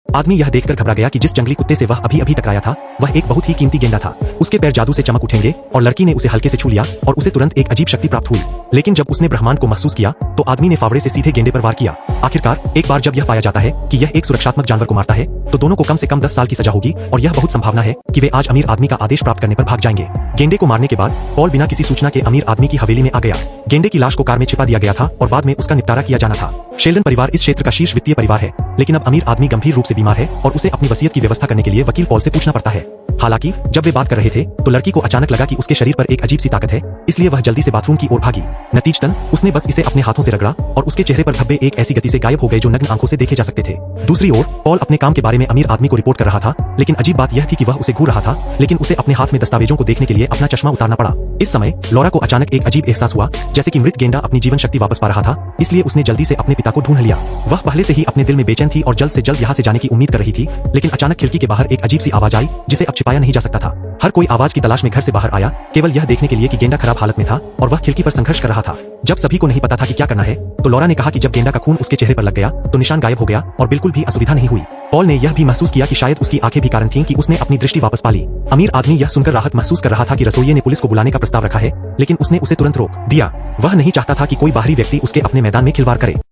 आदमी यह देखकर घबरा गया कि जिस जंगली कुत्ते से वह अभी अभी टकराया था वह एक बहुत ही कीमती गेंडा था। उसके पैर जादू से चमक उठेंगे और लड़की ने उसे हल्के से छू लिया और उसे तुरंत एक अजीब शक्ति प्राप्त हुई। लेकिन जब उसने ब्रह्मांड को महसूस किया तो आदमी ने फावड़े से सीधे गेंडे पर वार किया। आखिरकार एक बार जब यह पाया जाता है कि यह एक सुरक्षात्मक जानवर को मारता है तो दोनों को कम से कम 10 साल की सजा होगी और यह बहुत संभावना है कि वे आज अमीर आदमी का आदेश प्राप्त करने पर भाग जाएंगे। गेंडे को मारने के बाद पॉल बिना किसी सूचना के अमीर आदमी की हवेली में आ गया। गेंडे की लाश को कार में छिपा दिया गया था और बाद में उसका निपटारा किया जाना था। शेल्डन परिवार इस क्षेत्र का शीर्ष वित्तीय परिवार है, लेकिन अब अमीर आदमी गंभीर रूप से बीमार है और उसे अपनी वसीयत की व्यवस्था करने के लिए वकील पॉल से पूछना पड़ता है। हालांकि जब वे बात कर रहे थे तो लड़की को अचानक लगा कि उसके शरीर पर एक अजीब सी ताकत है, इसलिए वह जल्दी से बाथरूम की ओर भागी। नतीजतन उसने बस इसे अपने हाथों से रगड़ा और उसके चेहरे पर धब्बे एक ऐसी गति से गायब हो गए जो नग्न आंखों से देखे जा सकते थे। दूसरी ओर पॉल अपने काम के बारे में अमीर आदमी को रिपोर्ट कर रहा था, लेकिन अजीब बात यह थी कि वह उसे घूर रहा था, लेकिन उसे अपने हाथ में दस्तावेजों को देखने के लिए अपना चश्मा उतारना पड़ा। इस समय लॉरा को अचानक एक अजीब एहसास हुआ, जैसे कि मृत गेंडा अपनी जीवन शक्ति वापस पा रहा था, इसलिए उसने जल्दी से अपने पिता को ढूंढ लिया। वह पहले से ही अपने दिल में बेचैन थी और जल्द से जल्द यहाँ से जाने की उम्मीद कर रही थी, लेकिन अचानक खिड़की के बाहर एक अजीब सी आवाज आई जिसे अब छिपाया नहीं जा सकता था। हर कोई आवाज की तलाश में घर से बाहर आया, केवल यह देखने के लिए कि गेंडा खराब हालत में था और वह खिड़की पर संघर्ष कर रहा था। जब सभी को नहीं पता था कि क्या करना है तो लॉरा ने कहा कि जब गेंडा का खून उसके चेहरे पर लग गया तो निशान गायब हो गया और बिल्कुल भी असुविधा नहीं हुई। पॉल ने यह भी महसूस किया कि शायद उसकी आंखें भी कारण थीं कि उसने अपनी दृष्टि वापस पा ली। अमीर आदमी यह सुनकर राहत महसूस कर रहा था कि रसोइये ने पुलिस को बुलाने का प्रस्ताव रखा है, लेकिन उसने उसे तुरंत रोक दिया। वह नहीं चाहता था कि कोई बाहरी व्यक्ति उसके अपने मैदान में खिलवाड़ करे।